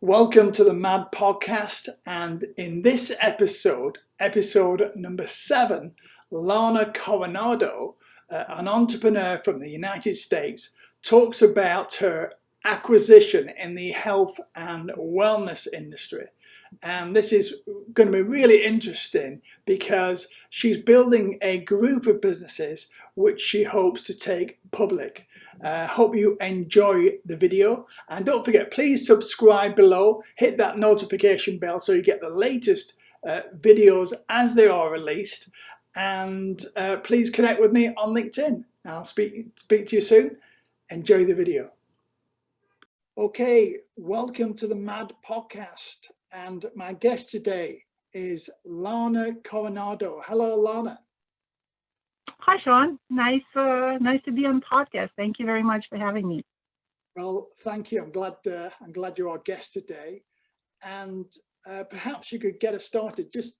Welcome to the MAD podcast, and in this episode number 7, Lana Coronado, an entrepreneur from the United States, talks about her acquisition in the health and wellness industry. And this is going to be really interesting because she's building a group of businesses which she hopes to take public. Hope you enjoy the video, and don't forget, please subscribe below, hit that notification bell so you get the latest videos as they are released, and please connect with me on LinkedIn. I'll speak to you soon. Enjoy the video. Okay, welcome to the MAD podcast, and my guest today is Lana Coronado. Hello, Lana. Hi, Sean. Nice to be on the podcast. Thank you very much for having me. Well, thank you. I'm glad you're our guest today, and perhaps you could get us started. Just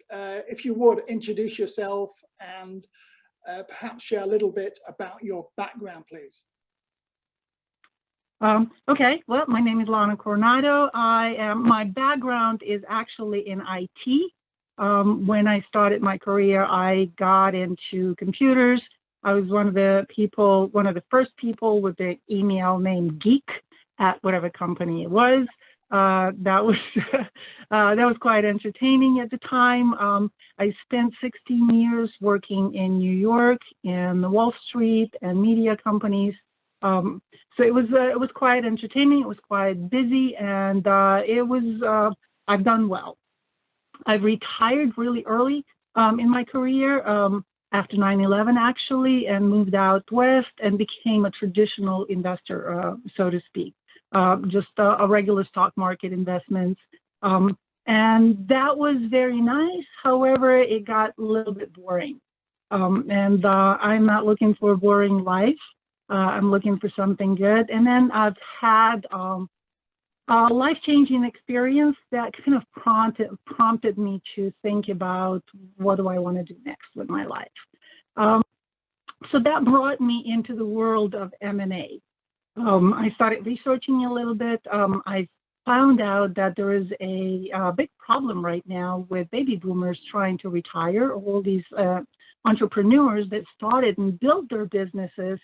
if you would introduce yourself and perhaps share a little bit about your background, please. Okay. Well, my name is Lana Coronado. My background is actually in IT. When I started my career, I got into computers. I was one of the first people with the email name Geek at whatever company it was. That was quite entertaining at the time. I spent 16 years working in New York in the Wall Street and media companies. So it was quite entertaining. It was quite busy, and I've done well. I retired really early in my career after 9/11, actually, and moved out west and became a traditional investor, so to speak, just a regular stock market investments. And that was very nice. However, it got a little bit boring. And I'm not looking for a boring life. I'm looking for something good. And then I've had a life-changing experience that kind of prompted me to think about what do I want to do next with my life. So that brought me into the world of M&A. I started researching a little bit. I found out that there is a big problem right now with baby boomers trying to retire. All these entrepreneurs that started and built their businesses,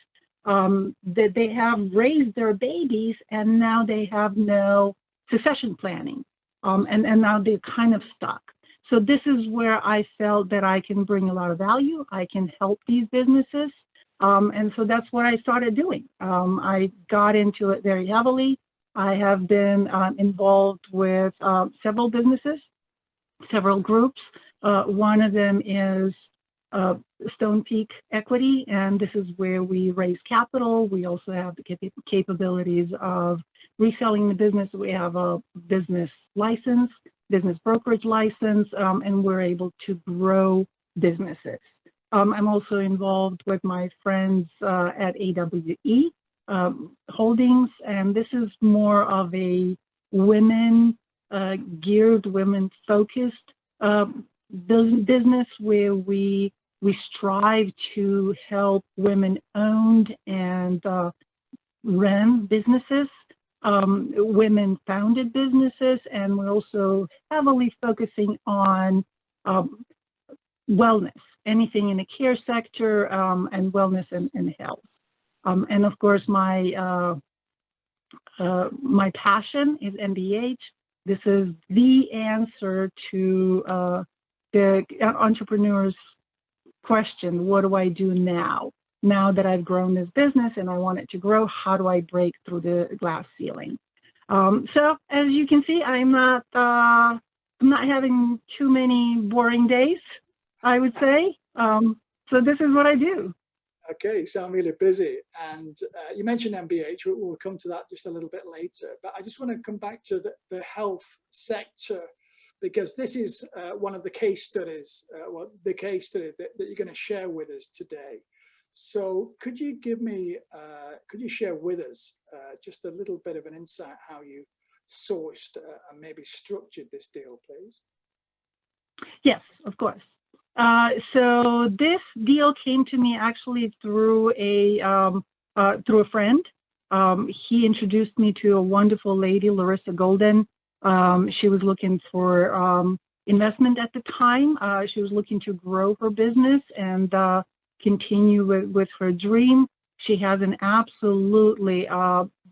that they have raised their babies and now they have no succession planning, and now they're kind of stuck. So this is where I felt that I can bring a lot of value. I can help these businesses, and so that's what I started doing. I got into it very heavily. I have been involved with several businesses, several groups. One of them is Stone Peak Equity, and this is where we raise capital. We also have the capabilities of reselling the business. We have a business license, business brokerage license, and we're able to grow businesses. I'm also involved with my friends at AWE Holdings, and this is more of a women-geared, women-focused business where we strive to help women-owned and run businesses, women-founded businesses, and we're also heavily focusing on wellness, anything in the care sector, and wellness and health. And of course, my passion is MBH. This is the answer to the entrepreneur's question: what do I do now? Now that I've grown this business and I want it to grow, how do I break through the glass ceiling? So as you can see, I'm not having too many boring days, I would say. So this is what I do. Okay, you sound really busy, and you mentioned MBH. We'll come to that just a little bit later, but I just want to come back to the health sector, because this is one of the case studies, the case study that you're going to share with us today. So could you share with us just a little bit of an insight how you sourced and maybe structured this deal, please? Yes, of course. So this deal came to me actually through a friend. He introduced me to a wonderful lady, Larissa Golden. She was looking for investment at the time. She was looking to grow her business and continue with her dream. She has an absolutely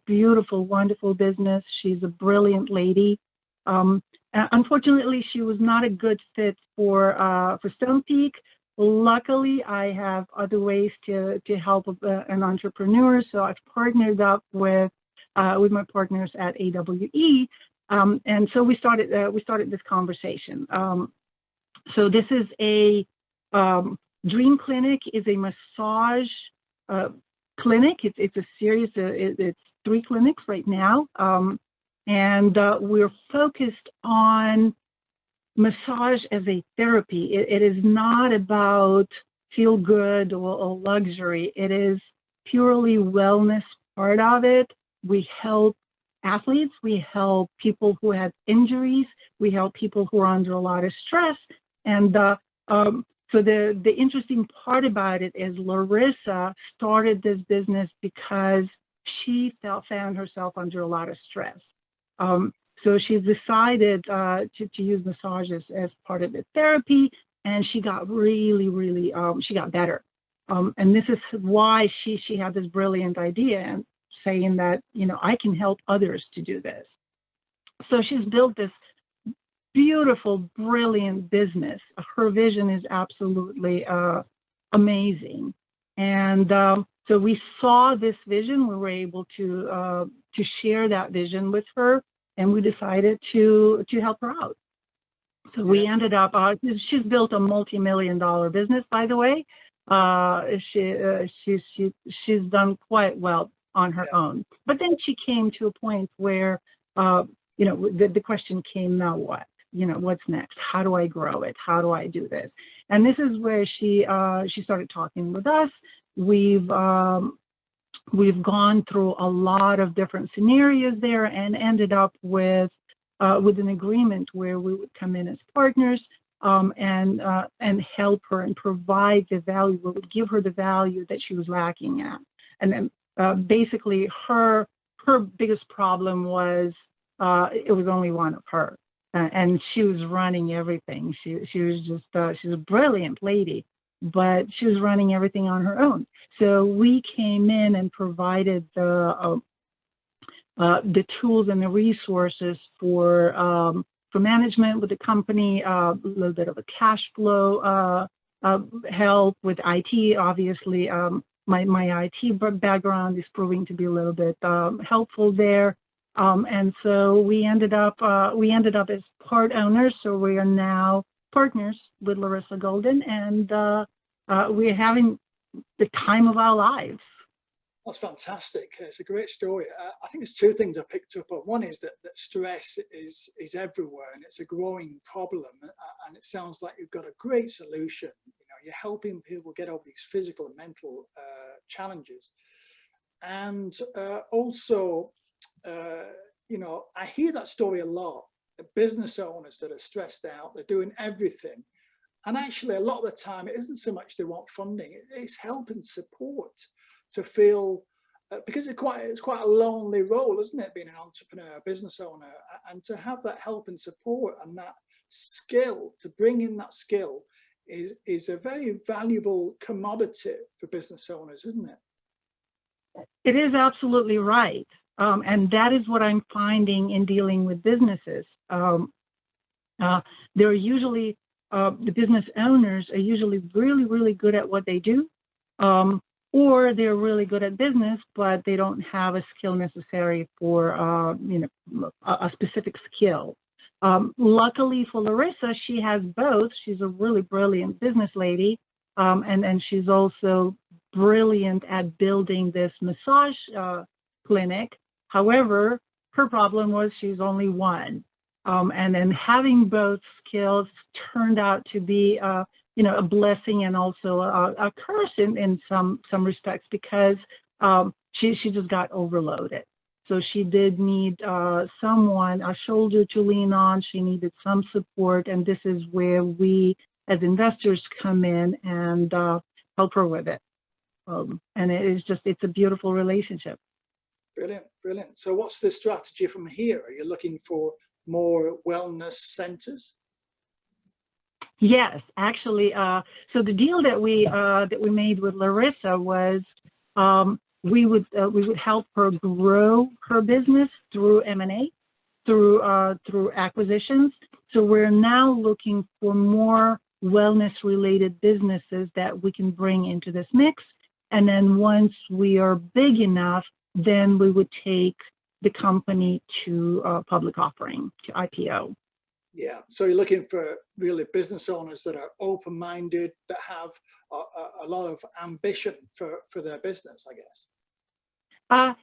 beautiful, wonderful business. She's a brilliant lady. Unfortunately, she was not a good fit for Stone Peak. Luckily, I have other ways to help an entrepreneur, so I've partnered up with my partners at AWE, and so we started this conversation. So this is a Dream Clinic is a massage clinic. It's a series. It's 3 clinics right now, and we're focused on massage as a therapy. It is not about feel good or luxury. It is purely wellness part of it. We help athletes. We help people who have injuries. We help people who are under a lot of stress. And so the interesting part about it is Larissa started this business because she found herself under a lot of stress. So she decided to use massages as part of the therapy, and she got really, she got better. And this is why she had this brilliant idea and saying that, I can help others to do this. So she's built this beautiful, brilliant business. Her vision is absolutely amazing. And so we saw this vision. We were able to share that vision with her. And we decided to help her out. So we ended up, she's built a multi-million-dollar business, by the way. She's done quite well on her own. But then she came to a point where, the question came, now what? What's next? How do I grow it? How do I do this? And this is where she started talking with us. We've gone through a lot of different scenarios there and ended up with an agreement where we would come in as partners and help her and provide the value. We would give her the value that she was lacking at. And then basically her biggest problem was it was only one of her, and she was running everything. She was just she's a brilliant lady, but she was running everything on her own. So we came in and provided the tools and the resources for management with the company, a little bit of a cash flow help with IT. Obviously, my IT background is proving to be a little bit helpful there. And so we ended up as part owners. So we are now partners with Larissa Golden, and we're having the time of our lives. That's fantastic. It's a great story. I think there's 2 things I picked up on. One is that stress is everywhere, and it's a growing problem. And it sounds like you've got a great solution. You're helping people get over these physical and mental challenges. And also, I hear that story a lot. The business owners that are stressed out, they're doing everything. And actually, a lot of the time, it isn't so much they want funding, it's help and support to feel, because it's quite a lonely role, isn't it, being an entrepreneur, a business owner, and to have that help and support and that skill, to bring in that skill is a very valuable commodity for business owners, isn't it? It is absolutely right. And that is what I'm finding in dealing with businesses. They're usually, the business owners are usually really, really good at what they do, or they're really good at business, but they don't have a skill necessary for, a specific skill. Luckily for Larissa, she has both. She's a really brilliant business lady, and she's also brilliant at building this massage clinic. However, her problem was she's only one. And then having both skills turned out to be, a blessing and also a curse in some respects, because she just got overloaded. So she did need someone, a shoulder to lean on. She needed some support, and this is where we, as investors, come in and help her with it. And it's a beautiful relationship. Brilliant, brilliant. So what's the strategy from here? Are you looking for more wellness centers? Yes, actually. So the deal that we made with Larissa was we would help her grow her business through M&A, through acquisitions. So we're now looking for more wellness related businesses that we can bring into this mix. And then once we are big enough, then we would take the company to public offering, to IPO. Yeah, so you're looking for really business owners that are open-minded, that have a lot of ambition for their business, I guess.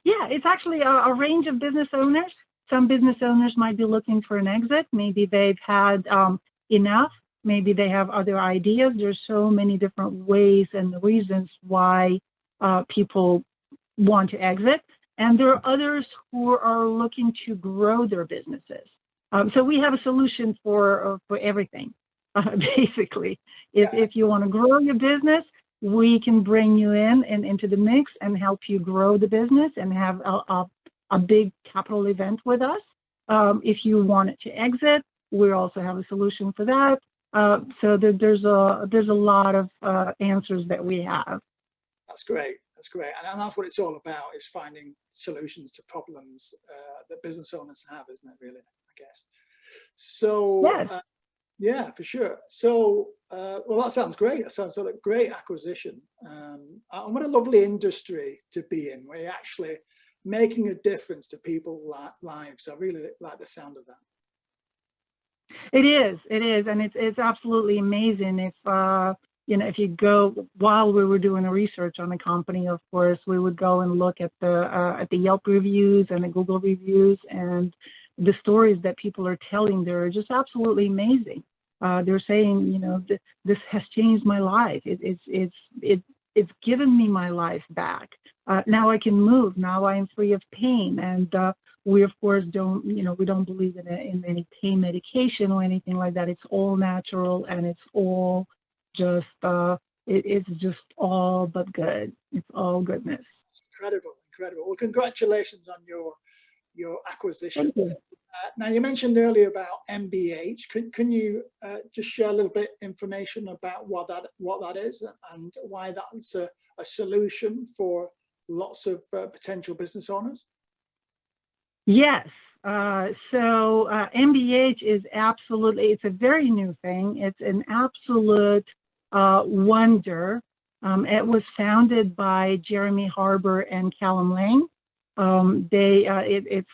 Yeah, it's actually a range of business owners. Some business owners might be looking for an exit. Maybe they've had enough. Maybe they have other ideas. There's so many different ways and reasons why people want to exit. And there are others who are looking to grow their businesses. So we have a solution for everything, basically. If you want to grow your business, we can bring you in and into the mix and help you grow the business and have a big capital event with us. If you want it to exit, we also have a solution for that. So there's a lot of answers that we have. That's great. That's great. And that's what it's all about, is finding solutions to problems that business owners have, isn't it, really, I guess? So, yes. Yeah, for sure. So, well, that sounds great. That sounds like a great acquisition. And what a lovely industry to be in, where you're actually making a difference to people's lives. I really like the sound of that. It is, and it's absolutely amazing. If you go, while we were doing the research on the company, of course, we would go and look at the Yelp reviews and the Google reviews, and the stories that people are telling. They're just absolutely amazing. They're saying, this has changed my life. It's given me my life back. Now I can move. Now I am free of pain. And we, of course, we don't believe in any pain medication or anything like that. It's all natural, and it's all just, it's just all but good. It's all goodness. It's incredible, incredible. Well, congratulations on your acquisition. Thank you. Now, you mentioned earlier about MBH. Can you just share a little bit information about what that is and why that's a solution for lots of potential business owners? Yes. So MBH is it's a very new thing. It's an absolute wonder. It was founded by Jeremy Harbour and Callum Lang. It's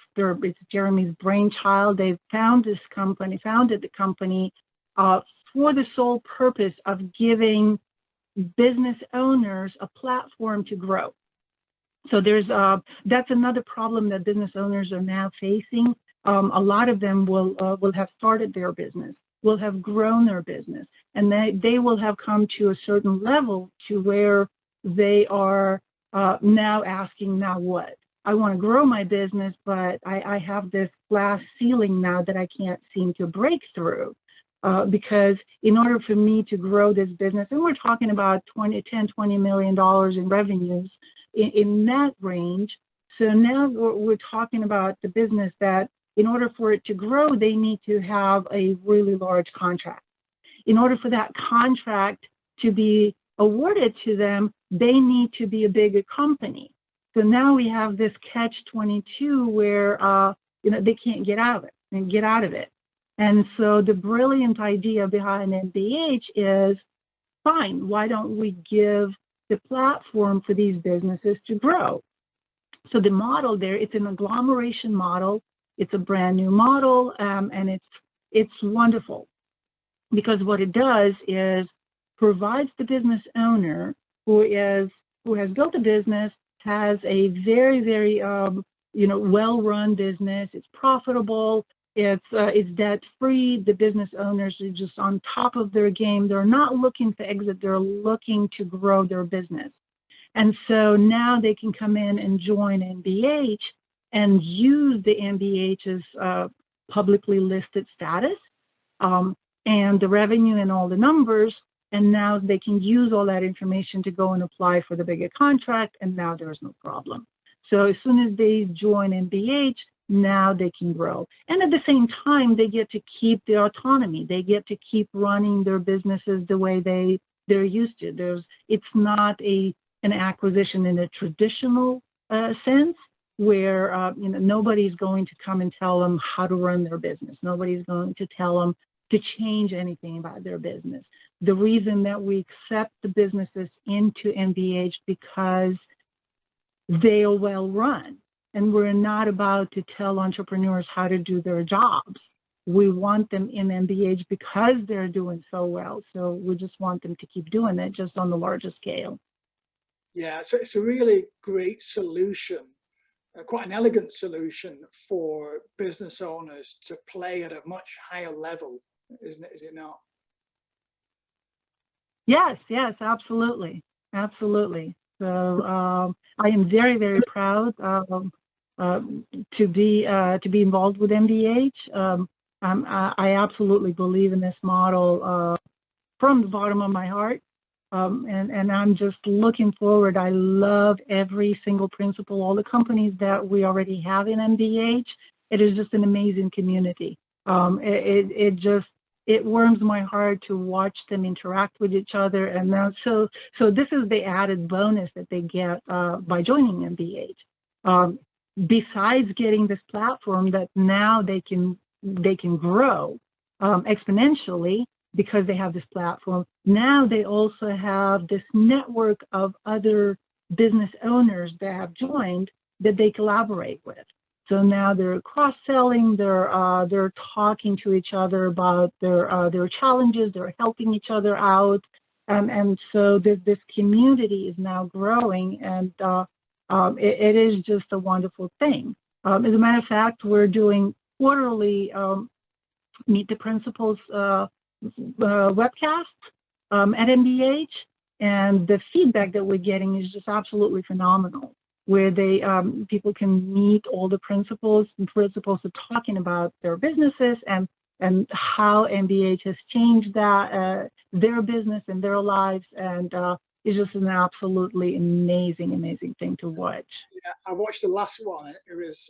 Jeremy's brainchild. They founded the company for the sole purpose of giving business owners a platform to grow. So that's another problem that business owners are now facing. A lot of them will have started their business, will have grown their business, and they will have come to a certain level to where they are now asking, now what? I want to grow my business, but I have this glass ceiling now that I can't seem to break through. Because in order for me to grow this business, and we're talking about $20 million in revenues in that range. So now we're talking about the business that in order for it to grow, they need to have a really large contract. In order for that contract to be awarded to them, they need to be a bigger company. So now we have this catch-22 where they can't get out of it. And so the brilliant idea behind MBH is, fine, why don't we give the platform for these businesses to grow? So the model there, it's an agglomeration model. It's a brand new model, and it's wonderful, because what it does is provides the business owner who has built a business, has a very, very well-run business. It's profitable. It's debt-free. The business owners are just on top of their game. They're not looking to exit. They're looking to grow their business. And so now they can come in and join MBH and use the MBH's publicly listed status and the revenue and all the numbers. And now they can use all that information to go and apply for the bigger contract, and now there's no problem. So as soon as they join MBH, now they can grow. And at the same time, they get to keep their autonomy. They get to keep running their businesses the way they're used to. It's not an acquisition in a traditional sense, where nobody's going to come and tell them how to run their business. Nobody's going to tell them to change anything about their business. The reason that we accept the businesses into MBH because they are well run, and we're not about to tell entrepreneurs how to do their jobs. We want them in MBH because they're doing so well. So we just want them to keep doing it, just on the larger scale. Yeah, so it's a really great solution, quite an elegant solution for business owners to play at a much higher level, isn't it? Is it not? Yes, absolutely. So I am very, very proud to be involved with MBH. I absolutely believe in this model from the bottom of my heart. And I'm just looking forward. I love every single principal, all the companies that we already have in MBH. It is just an amazing community. It warms my heart to watch them interact with each other. And now, so this is the added bonus that they get by joining MBH. Besides getting this platform that now they can grow exponentially, because they have this platform. Now they also have this network of other business owners that have joined that they collaborate with. So now they're cross-selling, they're talking to each other about their challenges, they're helping each other out, and so this community is now growing, and it is just a wonderful thing. As a matter of fact, we're doing quarterly Meet the Principals webcast at MBH, and the feedback that we're getting is just absolutely phenomenal, where people can meet all the principals, and principals are talking about their businesses and how MBH has changed their business and their lives, and it's just an absolutely amazing thing to watch. Yeah, I watched the last one. It was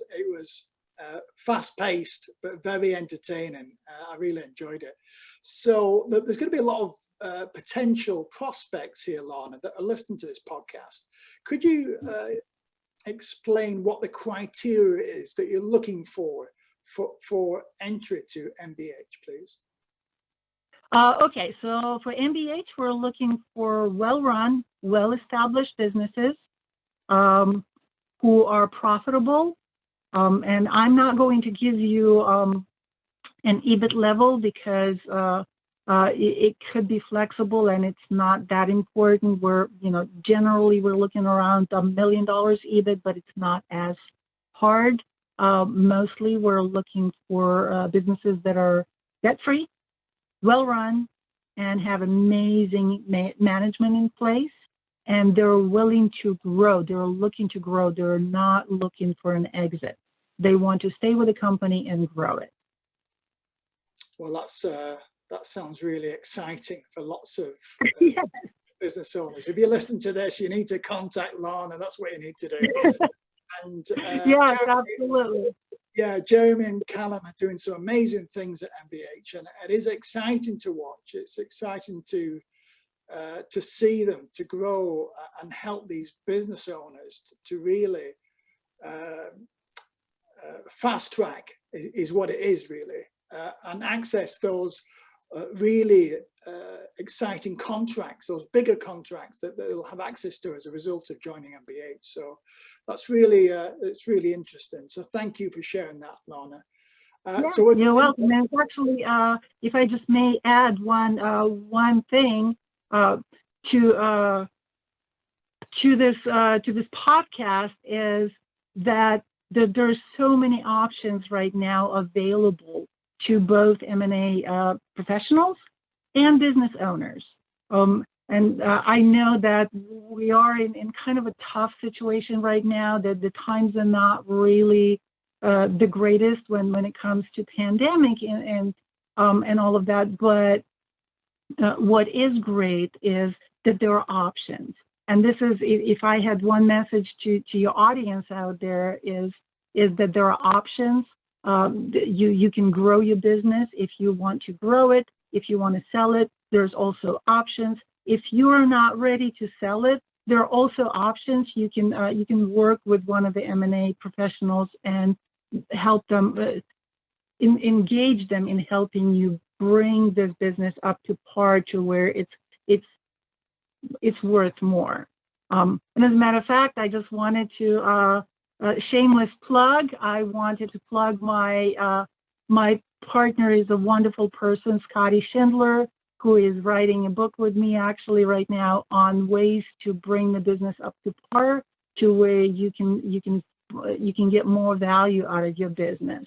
fast-paced but very entertaining. I really enjoyed it. So there's going to be a lot of potential prospects here, Lana, that are listening to this podcast. Could you explain what the criteria is that you're looking for entry to MBH, please? Okay, so for MBH, we're looking for well-run, well-established businesses who are profitable. And I'm not going to give you an EBIT level because it could be flexible and it's not that important. Generally we're looking around $1 million EBIT, but it's not as hard. Mostly we're looking for businesses that are debt-free, well-run, and have amazing management in place. And they're willing to grow. They're looking to grow. They're not looking for an exit. They want to stay with the company and grow it. Well, that sounds really exciting for lots of Yes. business owners. If you listen to this, you need to contact Lana. That's what you need to do. And yes, Jeremy, absolutely. Yeah, Jeremy and Callum are doing some amazing things at MBH, and it is exciting to watch. It's exciting to see them to grow and help these business owners to really fast track is what it is really, and access those really exciting contracts, those bigger contracts that they'll have access to as a result of joining MBH. So that's really it's really interesting. So thank you for sharing that, Lana. So you're welcome. And actually, if I just may add one thing to this podcast, is that there's so many options right now available to both M&A professionals and business owners. And I know that we are in kind of a tough situation right now, that the times are not really the greatest when it comes to pandemic and all of that. But what is great is that there are options. And this is, if I had one message to your audience out there, is that there are options. You can grow your business if you want to grow it. If you want to sell it, there's also options. If you are not ready to sell it, there are also options. You can work with one of the M&A professionals and help them, engage them in helping you bring this business up to par to where it's worth more. And as a matter of fact, I just wanted to shameless plug. I wanted to plug my partner is a wonderful person, Scotty Schindler, who is writing a book with me actually right now on ways to bring the business up to par to where you can get more value out of your business.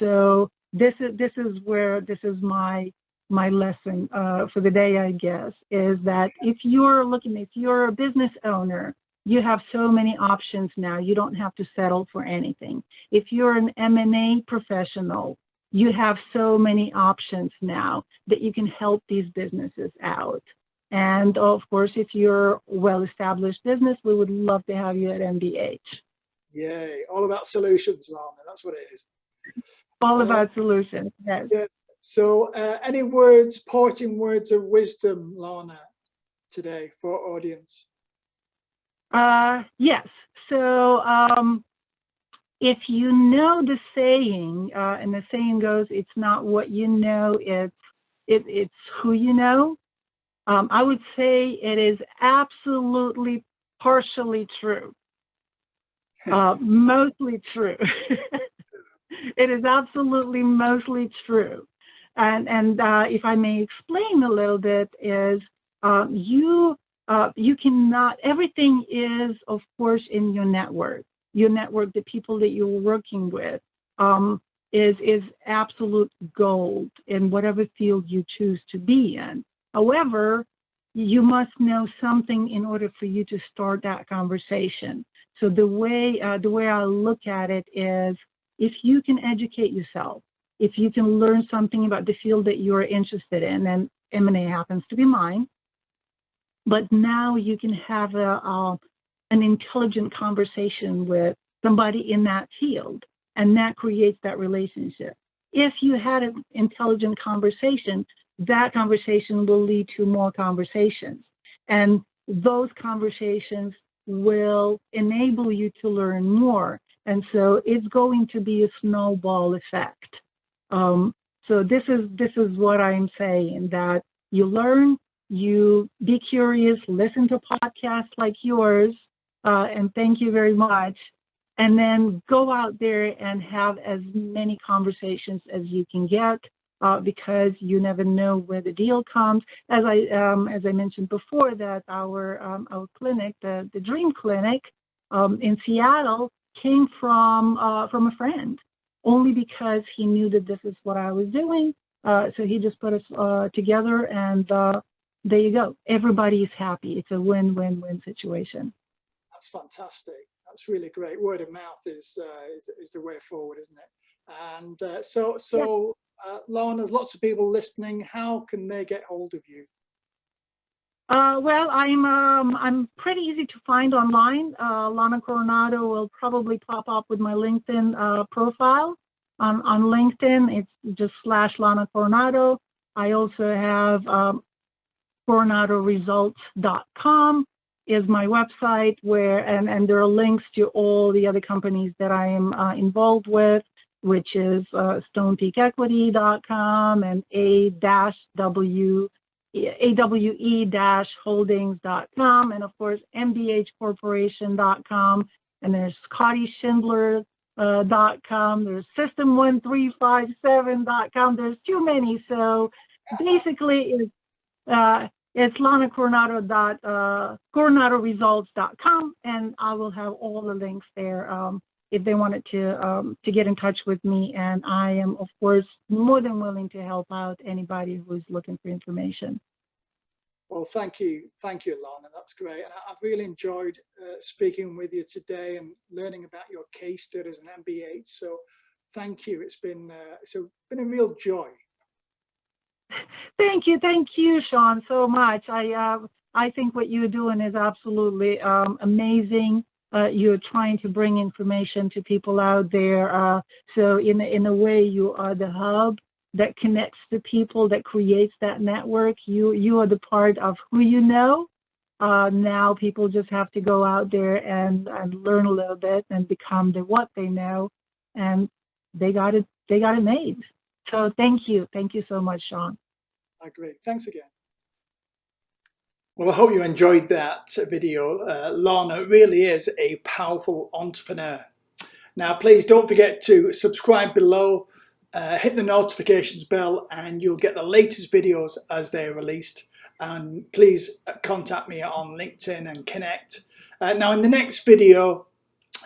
So this is my lesson for the day, I guess, is that if you're a business owner, you have so many options now. You don't have to settle for anything. If you're an M&A professional, you have so many options now that you can help these businesses out. And of course, if you're a well-established business, we would love to have you at MBH. Yay, all about solutions, Lana, that's what it is. All about solutions, yes. Yeah. So any parting words of wisdom, Lana, today for our audience? Yes. So if you know the saying, and the saying goes, it's not what you know, it's who you know. I would say it is absolutely partially true, mostly true. It is absolutely mostly true. And if I may explain a little bit, is you cannot, everything is, of course, in your network. Your network, the people that you're working with, is absolute gold in whatever field you choose to be in. However, you must know something in order for you to start that conversation. So the way I look at it is, if you can educate yourself, if you can learn something about the field that you're interested in, and M&A happens to be mine, but now you can have an intelligent conversation with somebody in that field, and that creates that relationship. If you had an intelligent conversation, that conversation will lead to more conversations, and those conversations will enable you to learn more. And so it's going to be a snowball effect. So this is what I'm saying, that you learn, you be curious, listen to podcasts like yours, and thank you very much. And then go out there and have as many conversations as you can get, because you never know where the deal comes. As I mentioned before, that our clinic, the Dream Clinic in Seattle, came from a friend, only because he knew that this is what I was doing. So he just put us together, and there you go. Everybody is happy. It's a win-win-win situation. That's fantastic. That's really great. Word of mouth is the way forward, isn't it? And so Lana, there's lots of people listening. How can they get hold of you? Well, I'm pretty easy to find online. Lana Coronado will probably pop up with my LinkedIn profile. On LinkedIn, it's just /Lana Coronado. I also have coronadoresults.com is my website, where and there are links to all the other companies that I am involved with, which is stonepeakequity.com and awe-holdings.com, and of course mbhcorporation.com, and there's scottyschindler.com, there's system1357.com. There's too many. So basically it's Lana Coronado coronadoresults.com, and I will have all the links there if they wanted to get in touch with me. And I am, of course, more than willing to help out anybody who is looking for information. Well, thank you, Lana. That's great, and I've really enjoyed speaking with you today and learning about your case study as an MBH. So, thank you. It's been a real joy. Thank you, Sean, so much. I I think what you're doing is absolutely amazing. You're trying to bring information to people out there. So in a way, you are the hub that connects the people, that creates that network. You are the part of who you know. Now people just have to go out there and learn a little bit and become the what they know, and they got it made. So thank you so much, Sean. I agree. Thanks again. Well, I hope you enjoyed that video. Lana really is a powerful entrepreneur. Now, please don't forget to subscribe below, hit the notifications bell, and you'll get the latest videos as they're released. And please contact me on LinkedIn and connect. Now, in the next video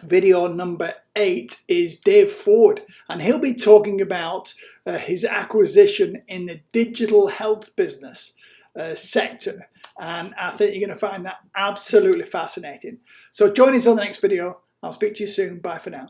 number 8, is Dave Ford, and he'll be talking about his acquisition in the digital health business sector. And I think you're going to find that absolutely fascinating. So join us on the next video. I'll speak to you soon. Bye for now.